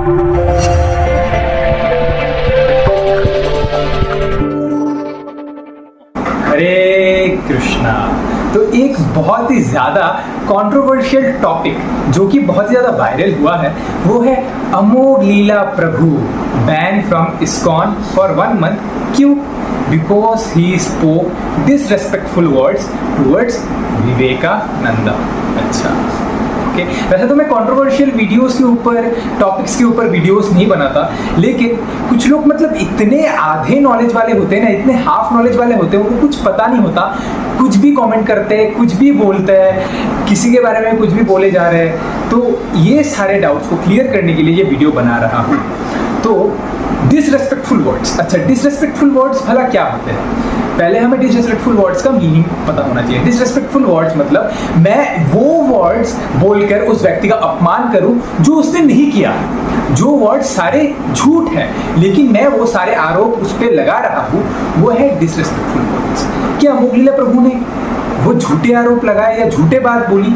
हरे कृष्णा। तो एक बहुत ही ज्यादा कंट्रोवर्शियल टॉपिक जो कि बहुत ज्यादा वायरल हुआ है वो है Amogh Lila Prabhu ban from ISKCON for 1 month। क्यों? Because he spoke disrespectful words towards Vivekananda. अच्छा, ओके। वैसे तो मैं कंट्रोवर्शियल वीडियोस के ऊपर, टॉपिक्स के ऊपर वीडियोस नहीं बनाता, लेकिन कुछ लोग मतलब इतने आधे नॉलेज वाले होते हैं ना, इतने हाफ नॉलेज वाले होते हैं, उनको कुछ पता नहीं होता, कुछ भी कमेंट करते हैं, कुछ भी बोलते हैं, किसी के बारे में कुछ भी बोले जा रहे हैं। तो ये सारे डाउट्स को क्लियर करने के लिए ये वीडियो बना रहा हूँ। तो डिसरेस्पेक्टफुल वर्ड्स, अच्छा डिसरेस्पेक्टफुल वर्ड्स भला क्या होते हैं? पहले हमें डिसरेस्पेक्टफुल वर्ड्स का मीनिंग पता होना चाहिए। डिसरेस्पेक्टफुल वर्ड्स मतलब मैं वो वर्ड्स बोलकर उस व्यक्ति का अपमान करूं जो उसने नहीं किया। जो वर्ड्स सारे झूठ हैं लेकिन मैं वो सारे आरोप उस पर लगा रहा हूं, वो है डिसरेस्पेक्टफुल वर्ड्स। क्या अमोघ लीला प्रभु ने वो झूठे आरोप लगाए या झूठे बात बोली?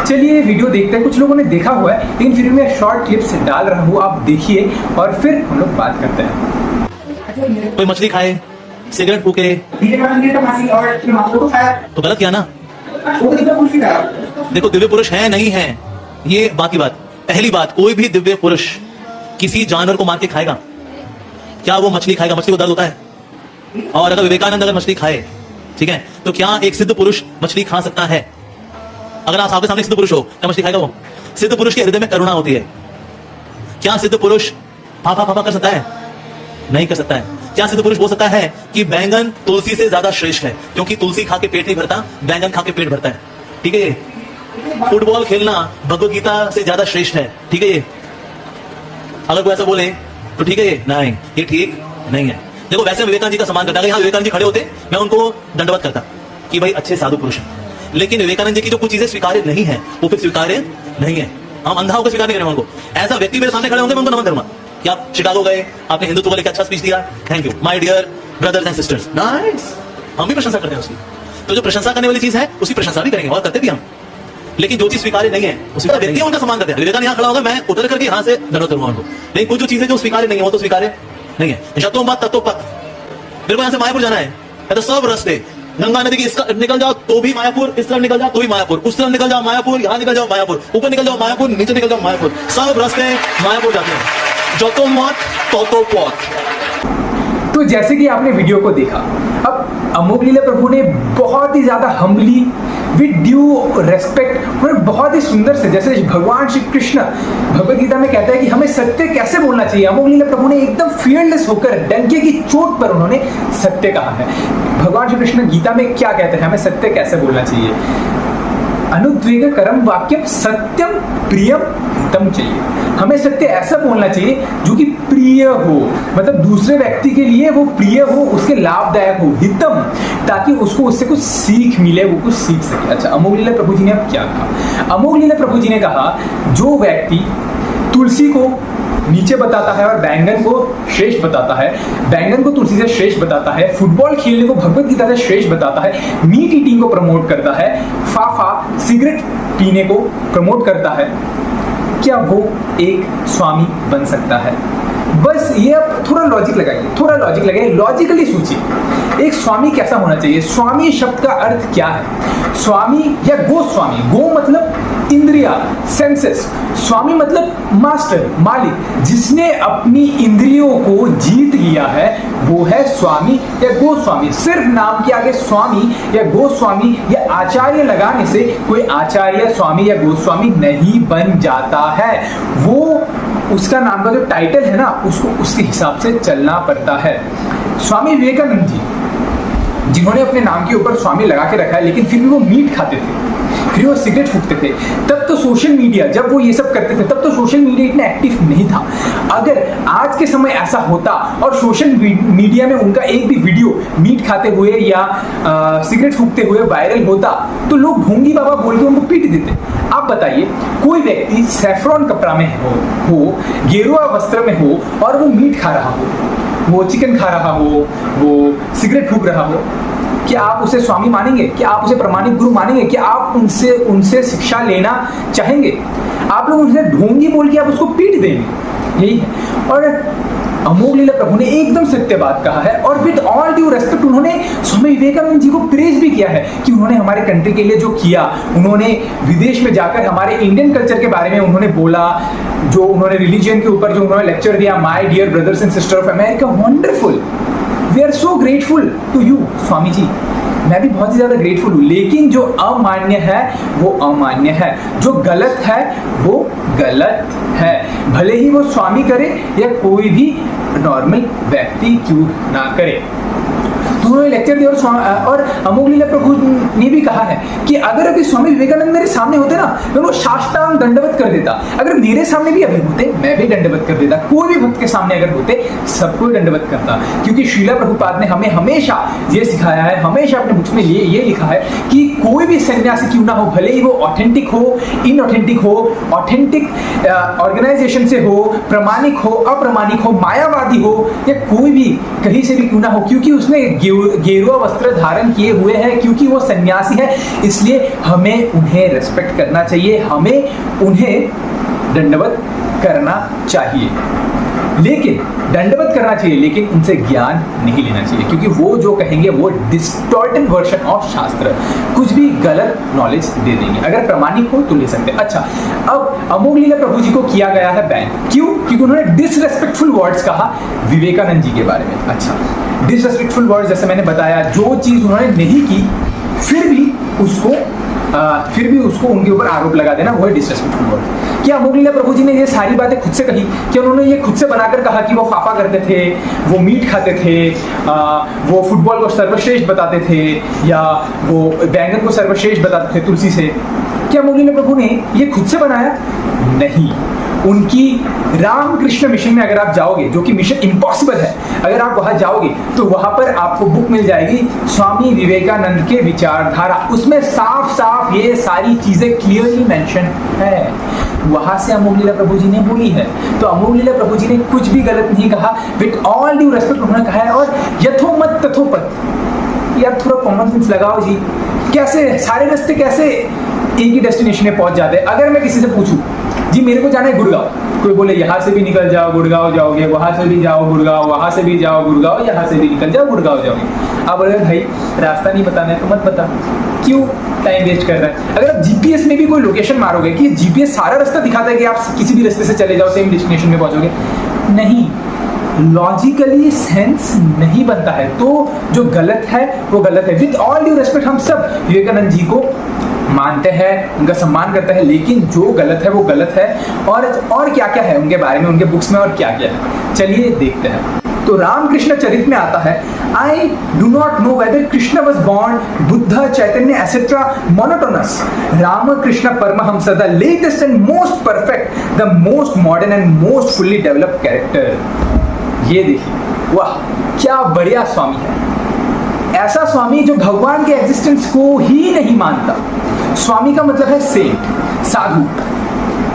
चलिए वीडियो देखते हैं। कुछ लोगों ने देखा हुआ है लेकिन फिर मैं शॉर्ट क्लिप्स डाल रहा हूँ, आप देखिए और फिर हम लोग बात करते हैं। कोई मछली खाए, सिगरेट फूके तो गलत किया ना। देखो दिव्य पुरुष है नहीं है ये बाकी बात। पहली बात, कोई भी दिव्य पुरुष किसी जानवर को मार के खाएगा क्या? वो मछली खाएगा? मछली को दर्द होता है? और अगर विवेकानंद अगर मछली खाए, ठीक है, तो क्या एक सिद्ध पुरुष मछली खा सकता है? अगर आप आपके सामने सिद्ध पुरुष हो, क्या मछली खाएगा वो? सिद्ध पुरुष के हृदय में करुणा होती है। क्या सिद्ध पुरुष फाफा फाफा कर सकता है? नहीं कर सकता है। क्या सिद्ध पुरुष बोल सकता है कि बैंगन तुलसी से ज्यादा श्रेष्ठ है क्योंकि तुलसी खा के पेट नहीं भरता, बैंगन खा के पेट भरता है? ठीक है। ये फुटबॉल खेलना भगवत गीता से ज्यादा श्रेष्ठ है, ठीक है। ये अगर कोई ऐसा बोले तो ठीक है, नहीं ये ठीक नहीं है। देखो वैसे विवेकानंद जी का सम्मान करता, अगर यहाँ विवेकानंद जी खड़े होते मैं उनको दंडवत करता कि भाई अच्छे साधु पुरुष हैं, लेकिन विवेकानंद जी की जो कुछ चीजें स्वीकार्य नहीं है वो फिर स्वीकार्य नहीं है। हम अंधा होकर स्वीकार नहीं करेंगे उनको। ऐसा व्यक्ति मेरे सामने खड़े होंगे मैं उनको नमन करूंगा कि आप शिकागो गए, आपने हिंदुत्व को लेकर अच्छा स्पीच दिया, thank you my dear brothers and sisters, nice. हम भी प्रशंसा करते हैं उसकी। तो जो प्रशंसा करने वाली चीज है उसकी प्रशंसा भी करेंगे और करते भी हम। लेकिन जो चीज स्वीकार्य नहीं है उसी का व्यक्ति उनका सम्मान करते हैं। विवेकानंद यहाँ खड़ा होगा, मैं उतर करके यहाँ से दंडवत करूंगा उनको। लेकिन कुछ जो चीजें जो स्वीकार्य नहीं है वो तो स्वीकार्य नहीं है। शतों बात तत्व पथ। मेरे को यहाँ से मायापुर जाना है तो सब रास्ते गंगा नदी की इस निकल जाओ तो भी मायापुर, इस तरफ निकल जाओ तो भी मायापुर, उस तरफ निकल जाओ मायापुर, यहाँ निकल जाओ मायापुर, ऊपर निकल जाओ मायापुर, नीचे निकल जाओ मायापुर, सब रास्ते मायापुर जाते हैं। जो तो मत तो पथ। तो जैसे कि आपने वीडियो को देखा, अब अमोघ लीला प्रभु ने बहुत ही ज्यादा हम्बली विद ड्यू रेस्पेक्ट और बहुत ही सुंदर से, जैसे भगवान श्री कृष्ण भगवद गीता में कहता है कि हमें सत्य कैसे बोलना चाहिए, अमोघ लीला प्रभु ने एकदम फियरलेस होकर डंके की चोट पर उन्होंने सत्य कहा है। भगवान श्री कृष्ण गीता में क्या कहते हैं, हमें सत्य कैसे बोलना चाहिए? अनुद्वेग करम वाक्यम सत्यम प्रियम हितम चाहिए। हमें सत्य ऐसा बोलना चाहिए जो कि प्रिय हो, मतलब दूसरे व्यक्ति के लिए वो प्रिय हो, उसके लाभदायक हो, हितम, ताकि उसको उससे कुछ सीख मिले, वो कुछ सीख सके। अच्छा, अमोघ लीला प्रभु जी ने अब क्या कहा? अमोघ लीला प्रभु जी ने कहा जो व्यक्ति तुलसी को नीचे बताता है और बैंगन को श्रेष्ठ बताता है, बैंगन को तुलसी से श्रेष्ठ बताता है, फुटबॉल खेलने को भगवत गीता से श्रेष्ठ बताता है, मीट ईटिंग को प्रमोट करता है, फाफा सिगरेट पीने को प्रमोट करता है, क्या वो एक स्वामी बन सकता है? बस ये अब थोड़ा लॉजिक लगाइए, लॉजिकली सोचिए। एक स्वामी कैसा होना चाहिए? स्वामी शब्द का अर्थ क्या है? स्वामी या गोस्वामी, गो मतलब इंद्रिया, सेंसेस, स्वामी मतलब मास्टर, मालिक, जिसने अपनी इंद्रियों को जीत लिया है वो है स्वामी या गोस्वामी। सिर्फ नाम के आगे स्वामी या गोस्वामी या आचार्य लगाने से कोई आचार्य, स्वामी या गोस्वामी नहीं बन जाता है। वो उसका नाम का जो टाइटल है ना, उसको उसके हिसाब से चलना पड़ता है। स्वामी विवेकानंद जी जिन्होंने अपने नाम के ऊपर स्वामी लगा के रखा है, लेकिन फिर भी वो मीट खाते थे, फिर वो सिगरेट फूकते थे, तब तो सोशल मीडिया, जब वो ये सब करते थे तब तो सोशल मीडिया इतना एक्टिव नहीं था। अगर आज के समय ऐसा होता और सोशल मीडिया में उनका एक भी वीडियो मीट खाते हुए या सिगरेट फूकते हुए वायरल होता तो लोग भोंगी बाबा बोल के उनको पीट देते। आप बताइए, कोई व्यक्ति सैफरॉन कपड़ा में हो, गेरुआ वस्त्र में हो और वो मीट खा रहा हो, वो चिकन खा रहा हो, वो सिगरेट फूक रहा हो, क्या आप उसे स्वामी मानेंगे? क्या आप उसे प्रमाणिक गुरु मानेंगे? क्या आप उनसे शिक्षा लेना चाहेंगे? आप लोग उनसे ढोंगी बोल के आप उसको पीट देंगे, यही है। और अमोघ लीला प्रभु ने एकदम सत्य बात कहा है, और विद ऑल ड्यू रेस्पेक्ट उन्होंने स्वामी विवेकानंद जी को प्रेज भी किया है कि उन्होंने हमारे कंट्री के लिए जो किया, उन्होंने विदेश में जाकर हमारे इंडियन कल्चर के बारे में उन्होंने बोला, जो उन्होंने रिलीजन के ऊपर जो उन्होंने लेक्चर दिया, my dear brothers and sister of America, wonderful, we are so grateful to you Swami ji. मैं भी बहुत ही ज्यादा ग्रेटफुल हूँ, लेकिन जो अमान्य है वो अमान्य है, जो गलत है वो गलत है, भले ही वो स्वामी करे या कोई भी नॉर्मल व्यक्ति क्यों ना करे। तो उन्होंने लेक्चर दिया, और अमोघ लीला प्रभु ने भी कहा है कि अगर अभी स्वामी विवेकानंद मेरे सामने होते ना, मैं उनको साष्टांग दंडवत कर देता। अगर मेरे सामने भी अभी होते, मैं भी दंडवत कर देता। कोई भी भक्त के सामने अगर होते, सबको दंडवत करता, क्योंकि श्रीला प्रभुपाद ने हमें हमेशा ये सिखाया है, हमेशा अपने बुक्स में ये लिखा है कि कोई भी सन्यासी क्यों ना हो, भले ही वो ऑथेंटिक हो, इनऑथेंटिक हो, ऑथेंटिक ऑर्गेनाइजेशन से हो, प्रमाणिक हो, अप्रमाणिक हो, मायावादी हो, या कोई भी कहीं से भी क्यों ना हो, क्योंकि उसने गेरुआ वस्त्र धारण किए हुए हैं, क्योंकि वो सन्यासी है, इसलिए हमें उन्हें रेस्पेक्ट करना चाहिए, हमें उन्हें दंडवत करना चाहिए। लेकिन दंडवत करना चाहिए, लेकिन उनसे ज्ञान नहीं लेना चाहिए, क्योंकि वो जो कहेंगे वो डिस्टॉर्टेड वर्जन ऑफ शास्त्र, कुछ भी गलत नॉलेज दे देंगे। अगर प्रमाणिक हो तो ले सकते हैं। अच्छा, अब अमोघ लीला प्रभु जी को किया गया है बैन, क्यों? क्योंकि उन्होंने डिसरेस्पेक्टफुल वर्ड्स कहा विवेकानंद जी के बारे में। अच्छा, डिसरेस्पेक्टफुल वर्ड्स जैसे मैंने बताया, जो चीज उन्होंने नहीं की फिर भी उसको उनके ऊपर आरोप लगा देना, वो है डिसरेस्पेक्टफुल वर्ड। क्या अमोघ लीला प्रभु जी ने ये सारी बातें खुद से कही? क्या उन्होंने ये खुद से बनाकर कहा कि वो फाफा करते थे, वो मीट खाते थे, वो फुटबॉल को सर्वश्रेष्ठ बताते थे, या वो बैंगन को सर्वश्रेष्ठ बताते थे तुलसी से? क्या अमोघ लीला प्रभु ने ये खुद से बनाया? नहीं। उनकी रामकृष्ण मिशन में अगर आप जाओगे, जो कि मिशन इम्पॉसिबल है, अगर आप वहां जाओगे तो वहां पर आपको बुक मिल जाएगी स्वामी विवेकानंद के विचारधारा, उसमें साफ साफ ये सारी चीजें क्लियरली मेंशन है। वहां से अमोघ लीला प्रभु जी ने बोली है, तो अमोघ लीला प्रभु जी ने कुछ भी गलत नहीं कहा, विद ऑल ड्यू रेस्पेक्ट उन्होंने कहा है। और यथोमत तथोपत, यार थोड़ा कॉमन सेंस लगाओ जी, कैसे सारे रास्ते कैसे एक ही डेस्टिनेशन में पहुंच जाते हैं? अगर मैं किसी से पूछूं जी मेरे को जाना है गुड़गांव, कोई बोले यहाँ से भी निकल जाओ गुड़गांव जाओगे, वहां से भी जाओ गुड़गांव, वहां से भी जाओ गुड़गांव, यहाँ से भी निकल जाओ गुड़गांव जाओगे। आप बोले भाई रास्ता नहीं बताना है तो मत बता, क्यों टाइम वेस्ट कर रहा है? अगर आप जीपीएस में भी कोई लोकेशन मारोगे कि जीपीएस सारा रास्ता दिखाता है कि आप किसी भी रास्ते से चले जाओ सेम डेस्टिनेशन में पहुंचोगे, नहीं, लॉजिकली सेंस नहीं बनता है। तो जो गलत है वो गलत है। विद ऑल ड्यू रेस्पेक्ट, हम सब विवेकानंद जी को मानते हैं, उनका सम्मान करते हैं, लेकिन जो गलत है वो गलत है। और क्या क्या है उनके बारे में, उनके बुक्स में, और क्या क्या है, चलिए देखते हैं। तो रामकृष्ण चरित में आता है, I do not know whether Krishna was born Buddha Chaitanya etcetera monotonous, Ramakrishna Paramahamsa the latest and most perfect, the most modern and most fully developed character. ये देखिए, वाह क्या बढ़िया स्वामी है। ऐसा स्वामी जो भगवान के एग्जिस्टेंस को ही नहीं मानता। स्वामी का मतलब है सेंट, साधु,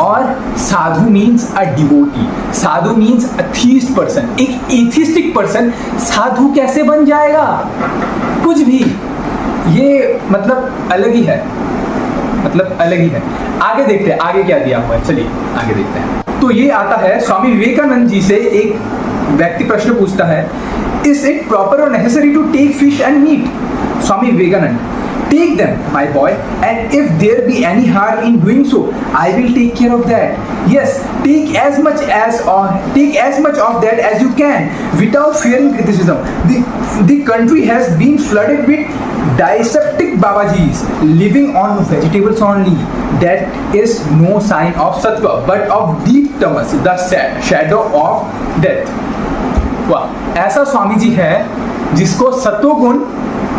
और साधु मीन्स अ डिवोटी, साधु मीन्स अथीस्ट पर्सन। एक एथिस्टिक पर्सन साधु कैसे बन जाएगा? कुछ भी, ये मतलब अलग ही है, मतलब अलग ही है। आगे देखते हैं आगे क्या दिया हुआ है, चलिए आगे देखते हैं। तो ये आता है स्वामी विवेकानंद जी से एक व्यक्ति प्रश्न पूछता है, is it proper or necessary to take fish and meat? Swami Vivekananda, take them my boy, and if there be any harm in doing so, I will take care of that. Yes, take as much of that as you can without fearing criticism. The country has been flooded with dyspeptic babajis living on vegetables only. That is no sign of sattva but of deep tamas, the shadow of death. वाह, ऐसा स्वामी जी है जिसको सत्वगुण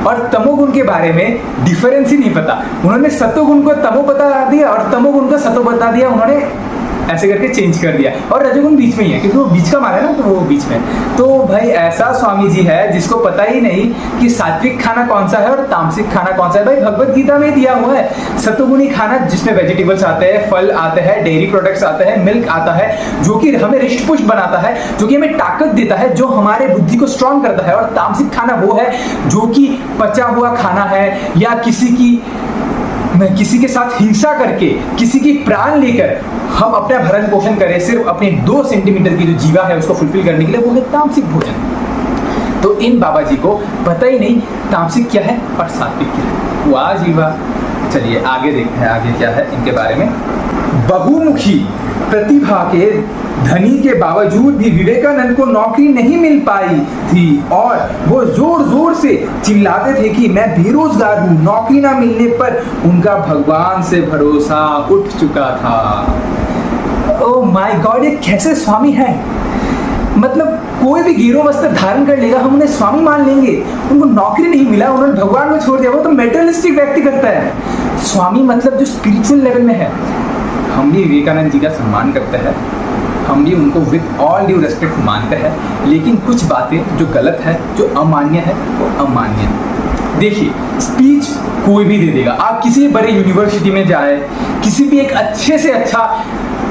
और तमोगुण के बारे में डिफरेंस ही नहीं पता। उन्होंने सत्वगुण को तमो बता दिया और तमोगुण को सत्व बता दिया। उन्होंने ऐसे करके चेंज कर दिया, और रजोगुण बीच में ही है क्योंकि वो बीच का माल है ना, तो वो बीच में। तो भाई ऐसा स्वामी जी है जिसको पता ही नहीं कि सात्विक खाना कौन सा है और तामसिक खाना कौन सा है। भाई भगवत गीता में दिया हुआ है सत्वगुणी खाना, जिसमें वेजिटेबल्स आते हैं, फल आते हैं, डेयरी प्रोडक्ट्स आते हैं, मिल्क आता है, जो कि हमें रिष्ट पुष्ट बनाता है, जो कि हमें ताकत देता है, जो हमारे बुद्धि को स्ट्रांग करता है। और तामसिक खाना वो है जो कि पचा हुआ खाना है, या किसी के साथ हिंसा करके, किसी की प्राण लेकर हम अपना भरण पोषण करें सिर्फ अपने 2 सेंटीमीटर की जो जीवा है उसको फुलफिल करने के लिए, वो है तामसिक भोजन। तो इन बाबा जी को पता ही नहीं तामसिक क्या है और सात्विक क्या है। वाह जी वाह। चलिए आगे देखते हैं आगे क्या है इनके बारे में। बहुमुखी प्रतिभा के धनी के बावजूद भी विवेकानंद को नौकरी नहीं मिल पाई थी और वो जोर जोर से चिल्लाते थे कि मैं बेरोजगार हूँ। नौकरी ना मिलने पर उनका भगवान से भरोसा उठ चुका था। ओह माय गॉड, ये कैसे स्वामी है। मतलब कोई भी गिरो वस्त्र धारण कर लेगा, हम उन्हें स्वामी मान लेंगे। उनको नौकरी नहीं मिला, उन्होंने भगवान को छोड़ दिया, वो तो मेटेरियलिस्टिक व्यक्ति करता है। स्वामी मतलब जो स्पिरिचुअल लेवल में है। हम भी विवेकानंद जी का सम्मान करते हैं, हम भी उनको विद ऑल ड्यू रेस्पेक्ट मानते हैं, लेकिन कुछ बातें जो गलत है, जो अमान्य है, वो अमान्य है। देखिए स्पीच कोई भी दे देगा। आप किसी बड़े यूनिवर्सिटी में जाए, किसी भी एक अच्छे से अच्छा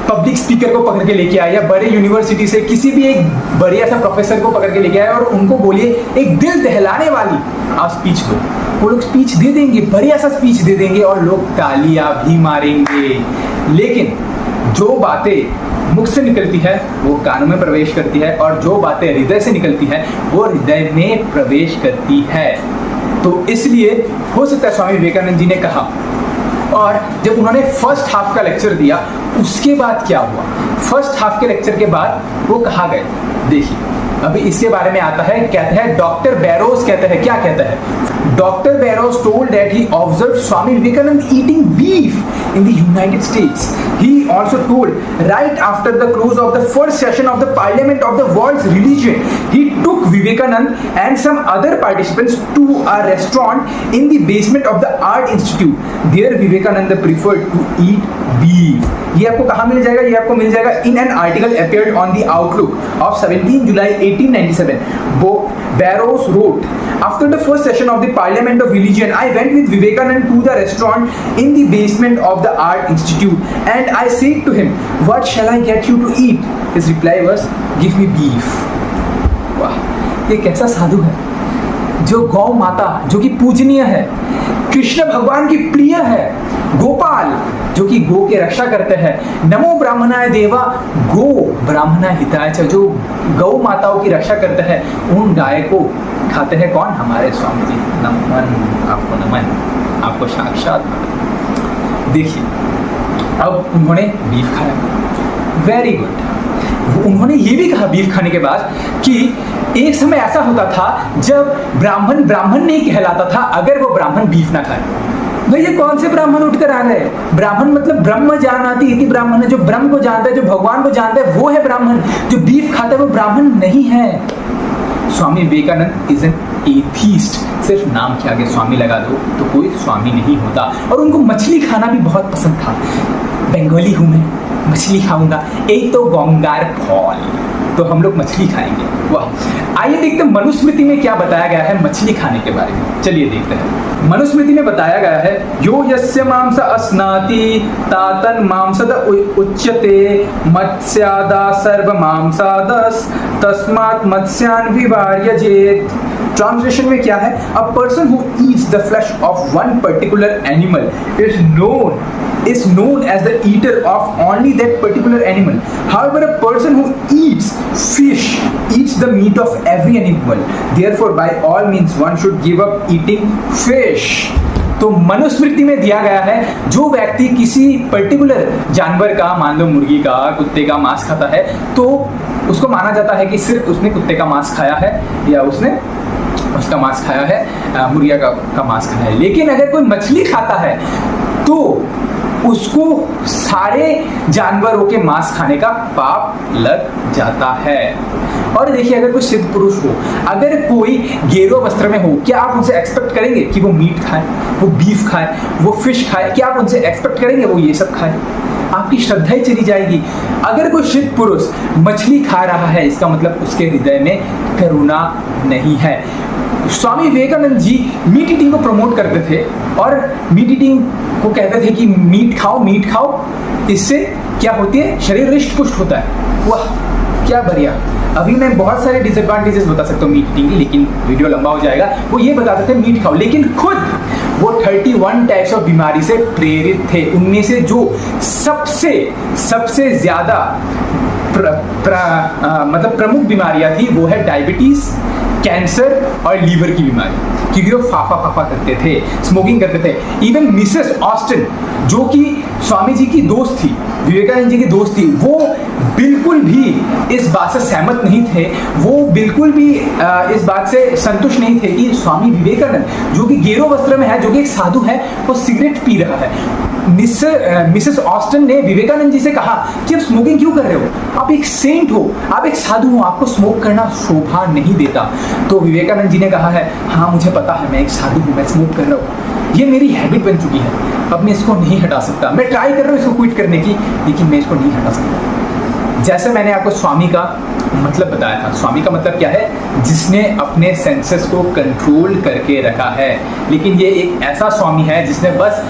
पब्लिक स्पीकर को पकड़ के लेके आए, या बड़े यूनिवर्सिटी से किसी भी एक बढ़िया सा प्रोफेसर को पकड़ के लेके आए और उनको बोलिए एक दिल दहलाने वाली आप स्पीच दो, वो लोग स्पीच दे देंगे, बढ़िया सा स्पीच दे देंगे और लोग तालियां भी मारेंगे। लेकिन जो बातें मुख से निकलती है वो कानों में प्रवेश करती है, और जो बातें हृदय से निकलती है वो हृदय में प्रवेश करती है। तो इसलिए हो सकता है स्वामी विवेकानंद जी ने कहा। और जब उन्होंने फर्स्ट हाफ का लेक्चर दिया, उसके बाद क्या हुआ, फर्स्ट हाफ के लेक्चर के बाद वो कहाँ गए, देखिए अभी इसके बारे में आता है। कहते हैं डॉक्टर बैरोस कहते हैं, क्या कहते हैं, Dr. Barrows told that he observed Swami Vivekananda eating beef in the United States. He also told right after the close of the first session of the Parliament of the World's Religion, he took Vivekananda and some other participants to a restaurant in the basement of the Art Institute. There Vivekananda preferred to eat beef. ये आपको कहाँ मिल जाएगा, ये आपको मिल जाएगा in an article appeared on the Outlook of 17 July 1897. Barrows wrote, after the first session of the Parliament of Religion, I went with Vivekananda to the restaurant in the basement of the Art Institute, and I said to him, what shall I get you to eat? His reply was, give me beef. वाह, ये कैसा साधु है जो गौ माता, जो कि पूजनीय है, कृष्ण भगवान की प्रिय है, गोपाल जो कि गो के रक्षा करते हैं, नमो ब्राह्मणाय देवा गो ब्राह्मणाय हिताय च, जो गौ माताओं की रक्षा करते हैं, उन गाय को खाते हैं कौन, हमारे स्वामी जी। नमन आपको, नमन आपको साक्षात। देखिए अब उन्होंने बीफ खाया, वेरी गुड। उन्होंने ये भी कहा बीफ खाने के बाद कि एक समय ऐसा होता था जब ब्राह्मण ब्राह्मण नहीं कहलाता था अगर वो ब्राह्मण बीफ ना खाए। भाई ये कौन से ब्राह्मण उठकर आ गए, ब्राह्मण मतलब ब्रह्म जानाति इति ब्राह्मण है, जो ब्रह्म को जानता है, जो भगवान को जानता है वो है ब्राह्मण, जो बीफ खाता है वो ब्राह्मण नहीं है। Swami Vivekananda is an atheist, सिर्फ नाम के आगे स्वामी लगा दो तो कोई स्वामी नहीं होता। और उनको मछली खाना भी बहुत पसंद था, बंगाली हूं मैं, मछली खाऊंगा, एक तो गंगार फॉल, तो हम लोग मछली खाएंगे। वाह, आइए देखते हैं मनुस्मृति में क्या बताया गया है मछली खाने के बारे में। चलिए देखते हैं, मनुस्मृति में बताया गया है, यो यस्य मांस अस्नाति तातन मांसद उच्यते मत्स्यादा सर्व मांसादस तस्मात् मत्स्यान विवार्यजेत। ट्रांसलेशन में क्या है, a person who eats the flesh of one particular animal is known as the eater of only that particular animal. However, a person who eats fish eats the meat of every animal. Therefore, by all means, one should give up eating fish. तो मनुस्मृति में दिया गया है, जो व्यक्ति किसी particular जानवर का, मान लो मुर्गी का, कुत्ते का मांस खाता है, तो उसको माना जाता है कि सिर्फ उसने कुत्ते का मांस खाया है या उसने उसका मांस खाया है, मुर्गिया का मांस खाया है। लेकिन अगर कोई मछली खाता है तो उसको सारे जानवरों के मांस खाने का पाप लग जाता है। और देखिए अगर कोई सिद्ध पुरुष हो, अगर कोई गेरुआ वस्त्र में हो, क्या आप उनसे एक्सपेक्ट करेंगे कि वो मीट खाए, वो बीफ खाए, वो फिश खाए? क्या आप उनसे एक्सपेक्ट करेंगे वो ये सब खाए? आपकी श्रद्धा ही चली जाएगी। अगर कोई सिद्ध पुरुष मछली खा रहा है, इसका मतलब उसके हृदय में करुणा नहीं है। स्वामी विवेकानंद जी मीट ईटिंग को प्रमोट करते थे और मीट ईटिंग को कहते थे कि मीट खाओ, इससे क्या होती है, शरीर रिष्ट पुष्ट होता है। वाह क्या बढ़िया। अभी मैं बहुत सारे डिसएडवांटेजेस बता सकता हूँ मीट ईटिंग की, लेकिन वीडियो लंबा हो जाएगा। वो ये बताते थे मीट खाओ, लेकिन खुद वो 31 टाइप्स ऑफ बीमारी से प्रेरित थे। उनमें से जो सबसे ज्यादा मतलब प्रमुख बीमारियां थी वो है डायबिटीज, कैंसर और लीवर की बीमारी, क्योंकि वो फाफा करते थे, स्मोकिंग करते थे। इवन मिसेस ऑस्टिन जो कि स्वामी जी की दोस्त थी, विवेकानंद जी की दोस्त थी, वो बिल्कुल भी इस बात से सहमत नहीं थे, वो बिल्कुल भी इस बात से संतुष्ट नहीं थे कि स्वामी विवेकानंद जो कि गेरो वस्त्र में है, जो कि एक साधु है, वो सिगरेट पी रहा है। मिसेस ऑस्टिन ने विवेकानंद जी से कहा कि आप स्मोकिंग क्यों कर रहे हो, आप एक सेंट हो, आप एक साधु हो, आपको स्मोक करना शोभा नहीं देता। तो विवेकानंद जी ने कहा है, हाँ मुझे पता है, मैं एक साधु हूँ, मैं स्मोक कर रहा हूँ, ये मेरी हैबिट बन चुकी है, अब मैं इसको नहीं हटा सकता। मैं ट्राई कर रहा हूँ इसको क्विट करने की, लेकिन मैं इसको नहीं हटा सकता। जैसे मैंने आपको स्वामी का मतलब बताया था, स्वामी का मतलब क्या है, जिसने अपने सेंसेस को कंट्रोल करके रखा है। लेकिन ये एक ऐसा स्वामी है जिसने बस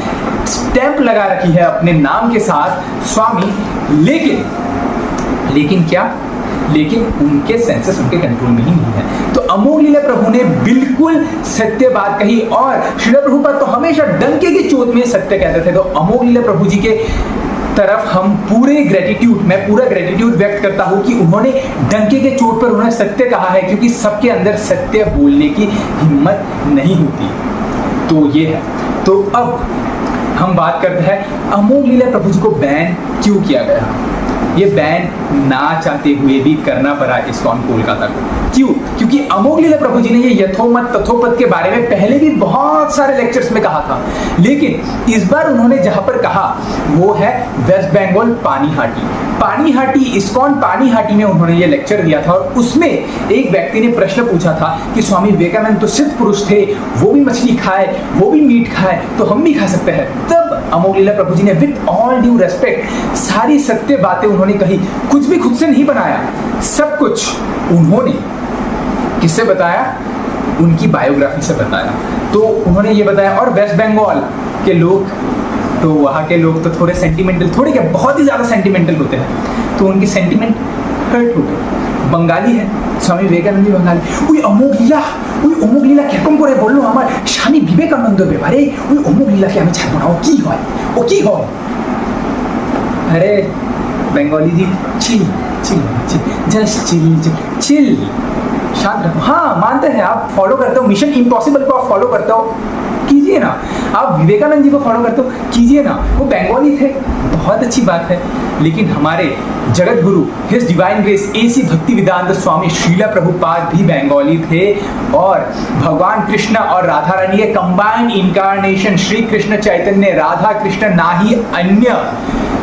स्टैंप लगा रखी है अपने नाम के साथ स्वामी, लेकिन उनके सेंसेस उनके कंट्रोल में ही नहीं है। तो अमोघ लीला प्रभु ने बिल्कुल सत्य बात कही, और श्रील प्रभुपाद तो हमेशा डंके की चोट में सत्य कहते थे। तो अमोघ लीला प्रभु जी के तरफ हम मैं पूरा ग्रेटिट्यूड व्यक्त करता हूँ कि उन्होंने डंके के चोट पर उन्होंने सत्य कहा है, क्योंकि सबके अंदर सत्य बोलने की हिम्मत नहीं होती। तो ये है। तो अब हम बात करते हैं अमोघ लीला प्रभु जी को बैन क्यों किया गया। ये बैन ना चाहते हुए भी करना पड़ा इस्कॉन कोलकाता को। क्यों? क्योंकि अमोघ लीला प्रभु जी ने ये यथोमत तथोपत के बारे में पहले भी बहुत सारे लेक्चर्स में कहा था, लेकिन इस बार उन्होंने जहां पर कहा वो है वेस्ट बंगाल पानीहाटी इस्कॉन पानीहाटी में उन्होंने ये लेक्चर दिया था। और उसमें एक व्यक्ति ने प्रश्न पूछा था कि स्वामी विवेकानंद तो सिद्ध पुरुष थे, वो भी मछली खाए, वो भी मीट खाए, तो हम भी खा सकते हैं। तब अमोघ लीला प्रभु जी ने विद ऑल ड्यू रेस्पेक्ट सारी सत्य बातें उन्होंने कही, कुछ भी खुद से नहीं बनाया, सब कुछ उन्होंने किससे बताया, उनकी बायोग्राफी से बताया। तो उन्होंने ये बताया। और वेस्ट बंगाल के लोग, तो वहाँ के लोग तो थोड़े सेंटिमेंटल, थोड़े क्या बहुत ही ज़्यादा सेंटिमेंटल होते हैं, तो उनके सेंटिमेंट हर्ट हो गए। बंगाली है, स्वामी विवेकानंद जी बंगाली। ওই অমোঘ লীলা কিরকম করে বললো আমার স্বামী বিবেকানন্দ ব্যাপারে, ওই অমোঘ লীলাকে আমি ছাড়বো না, ও কি হয়। अरे बंगाली जी, चिल जस्ट चिल, शांत रहो। हाँ मानते हैं, आप फॉलो करते हो मिशन इम्पॉसिबल को, आप फॉलो करते हो, कीजिए ना। आप विवेकानंद जी को फॉलो करते हो, कीजिए ना। वो बंगाली थे, बहुत अच्छी बात है, लेकिन हमारे जगत गुरु his divine grace AC Bhaktivedanta Swami Srila Prabhupada भी बंगाली थे। और भगवान कृष्ण और राधा रानी के कंबाइंड इनकारनेशन श्री कृष्ण चैतन्य राधा कृष्ण, ना ही अन्य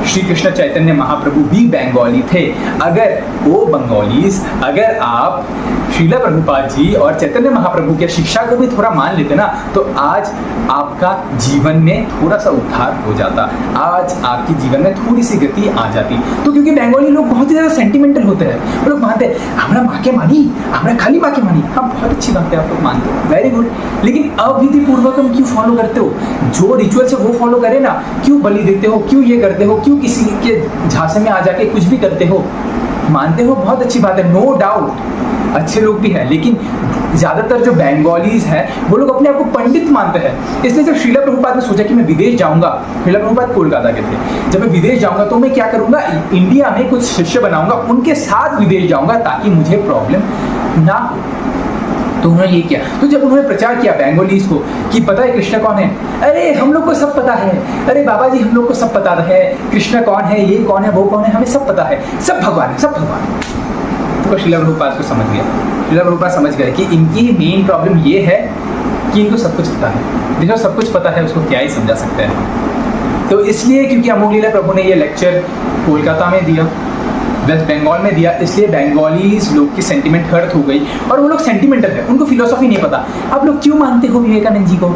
श्री कृष्ण चैतन्य महाप्रभु भी बंगाली थे। अगर वो बंगालीज, अगर आप श्रीला प्रभुपाद जी और चैतन्य महाप्रभु की शिक्षा को भी थोड़ा मान लेते ना, तो आज आपका जीवन में थोड़ा सा उद्धार हो जाता, आज आपके जीवन में थोड़ी सी गति आ जाती। तो क्योंकि बंगाली लोग बहुत ही ज़्यादा सेंटिमेंटल होते हैं, वो लोग मानते हैं हमारा माँ के मानी, हमारा खाली माँ के मानी। हाँ बहुत अच्छी बात है, आप लोग मानते हो, वेरी गुड। लेकिन अविधि पूर्वक हम क्यों फॉलो करते हो? जो रिचुअल्स है वो फॉलो करे ना, क्यों बलि देते हो, क्यों ये करते हो, क्यों किसी के झांसे में आ जाके कुछ भी करते हो? मानते हो, बहुत अच्छी बात है, नो डाउट, अच्छे लोग भी हैं। लेकिन ज्यादातर जो बंगालीज हैं वो लोग अपने आप को पंडित मानते हैं। इसलिए जब श्रीला प्रभुपाद ने सोचा कि मैं विदेश जाऊंगा, श्रीला प्रभुपाद कोलकाता के थे, जब मैं विदेश जाऊंगा तो मैं क्या करूंगा, इंडिया में कुछ शिष्य बनाऊंगा, उनके साथ विदेश जाऊंगा ताकि मुझे प्रॉब्लम ना हो। तो उन्होंने ये किया। तो जब उन्होंने प्रचार किया बंगालीज को कि पता है कृष्ण कौन है, अरे हम लोग को सब पता है, अरे बाबा जी हम लोग को सब पता है, कृष्ण कौन है, ये कौन है, वो कौन है, हमें सब पता है, सब भगवान है, सब भगवान है। तो श्रीला प्रभुपाद को समझ गया, श्रीला प्रभुपाद समझ गए कि इनकी मेन प्रॉब्लम ये है कि इनको सब कुछ पता है। देखो सब कुछ पता है उसको क्या ही समझा सकते हैं। तो इसलिए क्योंकि अमोघ लीला प्रभु ने ये लेक्चर कोलकाता में दिया, वेस्ट बंगाल में दिया, इसलिए बंगालीज लोग की सेंटिमेंट हर्ट हो गई और वो लोग सेंटिमेंटल है, उनको फिलोसॉफी नहीं पता। आप लोग क्यों मानते हो विवेकानंद जी को?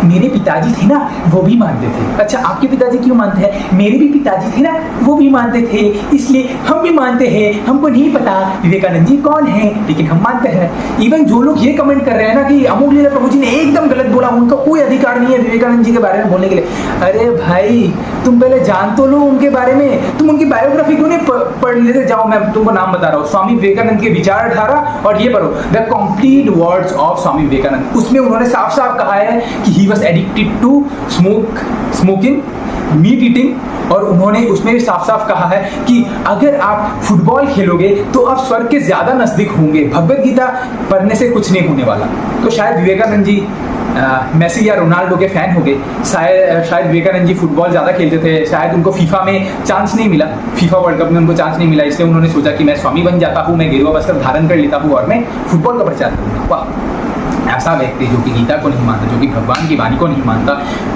मेरे पिताजी थे ना, वो भी मानते थे। अच्छा, आपके पिताजी क्यों मानते हैं? मेरे भी पिताजी थे ना, वो भी मानते थे, इसलिए हम भी मानते हैं। हमको नहीं पता विवेकानंद जी कौन है, लेकिन हम मानते हैं। इवन जो लोग ये कमेंट कर रहे हैं ना कि अमोघ लीला प्रभु जी ने एकदम गलत बोला, उनका कोई अधिकार नहीं है विवेकानंद जी के बारे में बोलने के लिए। अरे भाई, तुम पहले जान तो लो उनके बारे में, तुम उनकी बायोग्राफी क्यों नहीं पढ़ लेते? जाओ, मैं तुमको नाम बता रहा हूँ, स्वामी विवेकानंद के विचारधारा, और ये पढ़ो the complete words of Swami Vivekananda. उसमें उन्होंने साफ साफ कहा है कि he was addicted to smoking, meat eating, और उन्होंने उसमें भी साफ साफ कहा है कि अगर आप फुटबॉल खेलोगे तो आप स्वर्ग के ज्यादा नजदीक होंगे, भगवत गीता पढ़ने से कुछ नहीं होने वाला। तो शायद विवेकानंद जी मेसी या रोनाल्डो के फैन हो गए, शायद विवेकानंद जी फुटबॉल ज़्यादा खेलते थे, शायद उनको फीफा में चांस नहीं मिला, फीफा वर्ल्ड कप में उनको चांस नहीं मिला, इसलिए उन्होंने सोचा कि मैं स्वामी बन जाता हूँ, मैं गेरुआ वस्त्र धारण कर लेता हूँ और मैं फुटबॉल का प्रचार करूँगा। वाह, ऐसा व्यक्ति जो कि गीता को नहीं मानता, जो कि भगवान की वाणी को नहीं मानता,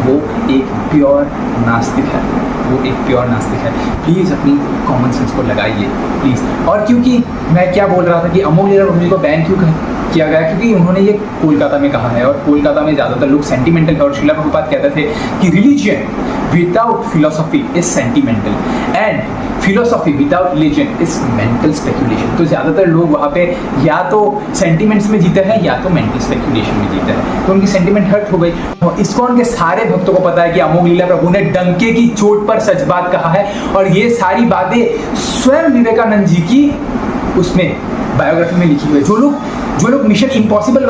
वो एक प्योर नास्तिक है, वो एक प्योर नास्तिक है। प्लीज़ अपनी कॉमन सेंस को लगाइए प्लीज़। और क्योंकि मैं क्या बोल रहा था कि अमोघ लीला प्रभु जी को बैन क्यों किया गया, क्योंकि उन्होंने ये कोलकाता में कहा है, और कोलकाता में ज़्यादातर लोग सेंटिमेंटल है, और श्रीला प्रभुपाद कहते थे कि religion without philosophy is sentimental and philosophy without religion is mental speculation. तो ज़्यादातर लोग वहाँ पे या तो सेंटिमेंट्स में जीते हैं या तो मेंटल स्पेकुलेशन में जीते हैं, तो उनकी सेंटिमेंट हर्ट हो गई। इस्कॉन के सारे भक्तों को पता है कि अमोघ लीला प्रभु ने डंके की चोट पर सच बात कहा है, और ये सारी बातें स्वयं विवेकानंद जी की उसमें बायोग्राफी में लिखी हुई है। जो लोग मिशन इम्पॉसिबल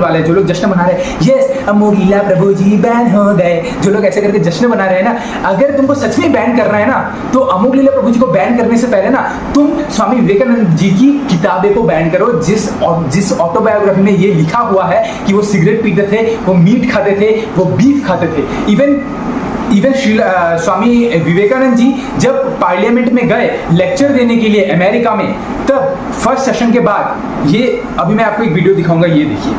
वाले जो लोग जश्न मना रहे हैं, यस अमोघ लीला प्रभु जी बैन हो गए, जो लोग ऐसे करके जश्न मना रहे हैं ना, अगर तुमको सच में बैन करना है ना, तो अमोघ लीला प्रभु जी को बैन करने से पहले ना तुम स्वामी विवेकानंद जी की किताबें को बैन करो, जिस ऑटोबायोग्राफी में ये लिखा हुआ है कि वो सिगरेट पीते थे, वो मीट खाते थे, वो बीफ खाते थे। इवन स्वामी विवेकानंद जी जब पार्लियामेंट में गए लेक्चर देने के लिए अमेरिका में, तब फर्स्ट सेशन के बाद ये अभी मैं आपको एक वीडियो दिखाऊंगा, ये देखिए।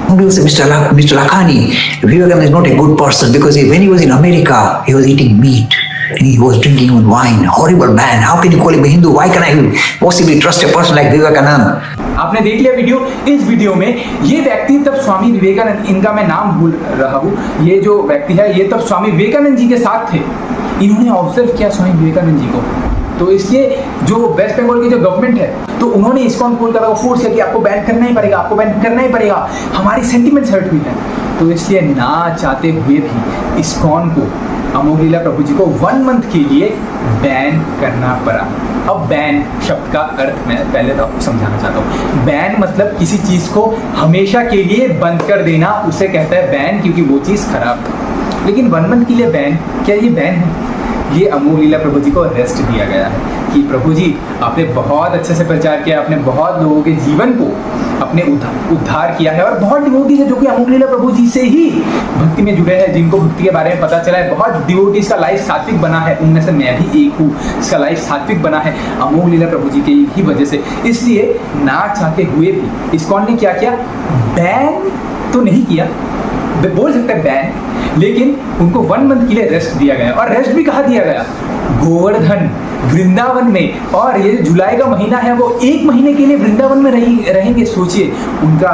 Mr. Lakhani, Vivekananda is not a good person because when he was in America, he was eating meat and he was drinking wine. Horrible man. How can you call him a Hindu? Why can I possibly trust a person like Vivekananda? आपने देख लिया video. इस video में ये व्यक्ति तब स्वामी विवेकानंद, इनका मैं नाम भूल रहा हूँ, ये जो व्यक्ति है ये तब स्वामी विवेकानंद जी के साथ थे। इन्होंने ऑब्जर्व किया स्वामी विवेकानंद जी को, तो इसलिए जो वेस्ट बंगाल की जो गवर्नमेंट है, तो उन्होंने इस्कॉन कोलकाता को फोर्स किया कि आपको बैन करना ही पड़ेगा, आपको बैन करना ही पड़ेगा, हमारी सेंटिमेंट्स हर्ट हुई है। तो इसलिए ना चाहते हुए भी इस्कॉन को अमोघ लीला प्रभु जी को 1 मंथ के लिए बैन करना पड़ा। अब बैन शब्द का अर्थ मैं पहले तो आपको समझाना चाहता हूँ। बैन मतलब किसी चीज़ को हमेशा के लिए बंद कर देना, उसे कहता है बैन, क्योंकि वो चीज़ खराब है। लेकिन 1 मंथ के लिए बैन, क्या ये बैन है? ये अमोघ लीला प्रभु जी को रेस्ट दिया गया है कि प्रभु जी आपने बहुत अच्छे से प्रचार किया, आपने बहुत लोगों के जीवन को अपने उद्धार किया है, और बहुत डिवोटी है जो कि अमोघ लीला प्रभु जी से ही भक्ति में जुड़े हैं, जिनको भक्ति के बारे में पता चला है। बहुत डिवोटीज का लाइफ सात्विक बना है, उनमें से मैं भी एक हूँ, इसका लाइफ सात्विक बना है अमोघ लीला प्रभु जी की ही वजह से। इसलिए ना चाहते हुए भी इस्कॉन ने क्या किया, बैन तो नहीं किया, बोल सकते हैं बैन, लेकिन उनको 1 मंथ के लिए रेस्ट दिया गया। और रेस्ट भी कहाँ दिया गया? गोवर्धन, वृंदावन में। और ये जुलाई का महीना है, वो 1 महीने के लिए वृंदावन में रहेंगे। सोचिए, उनका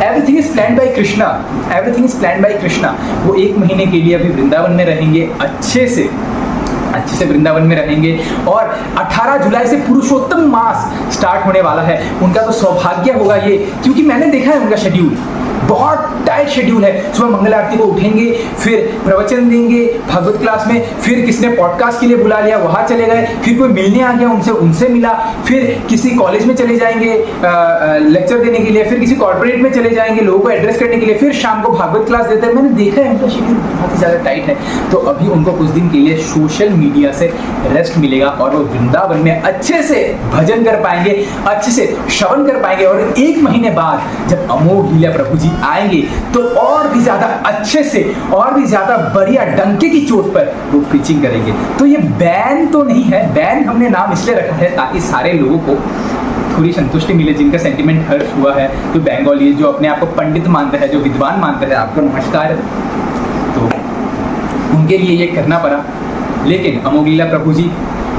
everything is planned by Krishna, everything is planned by Krishna. वो 1 महीने के लिए अभी वृंदावन में रहेंगे, अच्छे से वृंदावन में रहेंगे। और 18 जुलाई से पुरुषोत्तम मास स्टार्ट होने वाला है। उनका तो सौभाग्य होगा ये, क्योंकि मैंने देखा है उनका शेड्यूल, बहुत टाइट शेड्यूल है। सुबह मंगल आरती को उठेंगे, फिर प्रवचन देंगे भागवत क्लास में, फिर किसने पॉडकास्ट के लिए बुला लिया वहाँ चले गए, फिर कोई मिलने आ गया उनसे मिला, फिर किसी कॉलेज में चले जाएंगे लेक्चर देने के लिए, फिर किसी कॉर्पोरेट में चले जाएंगे लोगों को एड्रेस करने के लिए, फिर शाम को भागवत क्लास देते हैं। मैंने देखा है उनका शेड्यूल बहुत ही ज़्यादा टाइट है। तो अभी उनको कुछ दिन के लिए सोशल मीडिया से रेस्ट मिलेगा, और वो वृंदावन में अच्छे से भजन कर पाएंगे, अच्छे से श्रवण कर पाएंगे। और 1 महीने बाद जब अमोघ लीला प्रभु जी आएंगे तो और भी ज्यादा अच्छे से, और भी ज्यादा बढ़िया डंके की चोट पर वो प्रीचिंग करेंगे। तो ये बैन तो नहीं है, बैन हमने नाम इसलिए रखा है ताकि सारे लोगों को थोड़ी संतुष्टि मिले, जिनका सेंटिमेंट हर्ट हुआ है, जो बंगाली, जो अपने आप को पंडित मानते हैं, जो विद्वान मानते हैं, आपको नमस्कार। तो उनके लिए ये करना पड़ा। लेकिन अमोघ लीला प्रभु जी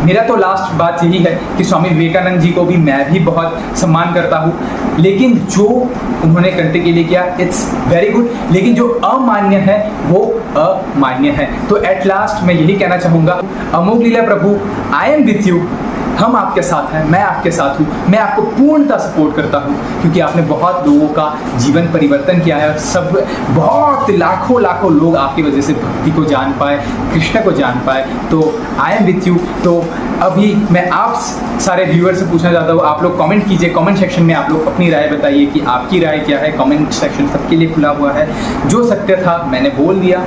मेरा तो लास्ट बात यही है कि स्वामी विवेकानंद जी को भी मैं भी बहुत सम्मान करता हूँ, लेकिन जो उन्होंने कंट्री के लिए किया इट्स वेरी गुड, लेकिन जो अमान्य है वो अमान्य है। तो एट लास्ट मैं यही कहना चाहूँगा, अमोघ Lila Prabhu, I am with you, हम आपके साथ हैं, मैं आपके साथ हूँ, मैं आपको पूर्णतः सपोर्ट करता हूँ, क्योंकि आपने बहुत लोगों का जीवन परिवर्तन किया है। सब बहुत लाखों लोग आपकी वजह से भक्ति को जान पाए, कृष्ण को जान पाए। तो आई एम विथ यू। तो अभी मैं आप सारे व्यूअर से पूछना चाहता हूँ, आप लोग कमेंट कीजिए, कमेंट सेक्शन में आप लोग अपनी राय बताइए कि आपकी राय क्या है। कमेंट सेक्शन सबके लिए खुला हुआ है, जो सत्य था मैंने बोल दिया,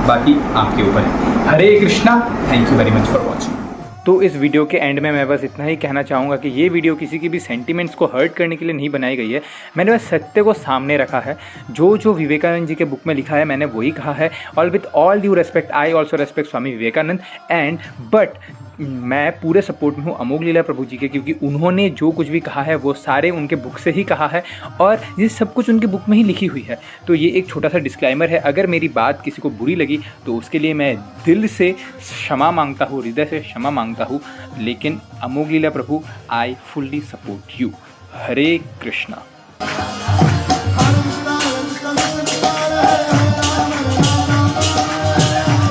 बाकी आपके ऊपर है। Hare Krishna, thank you very much for watching. तो इस वीडियो के एंड में मैं बस इतना ही कहना चाहूँगा कि ये वीडियो किसी की भी सेंटिमेंट्स को हर्ट करने के लिए नहीं बनाई गई है। मैंने बस सत्य को सामने रखा है, जो विवेकानंद जी के बुक में लिखा है मैंने वही कहा है। और with all due respect, I also respect Swami Vivekananda and but मैं पूरे सपोर्ट में हूँ अमोघ लीला प्रभु जी के, क्योंकि उन्होंने जो कुछ भी कहा है वो सारे उनके बुक से ही कहा है और ये सब कुछ उनके बुक में ही लिखी हुई है। तो ये एक छोटा सा डिस्क्लेमर है, अगर मेरी बात किसी को बुरी लगी तो उसके लिए मैं दिल से क्षमा मांगता हूँ, हृदय से क्षमा मांगता हूँ। लेकिन Amogh Lila Prabhu, I fully support you. Hare Krishna.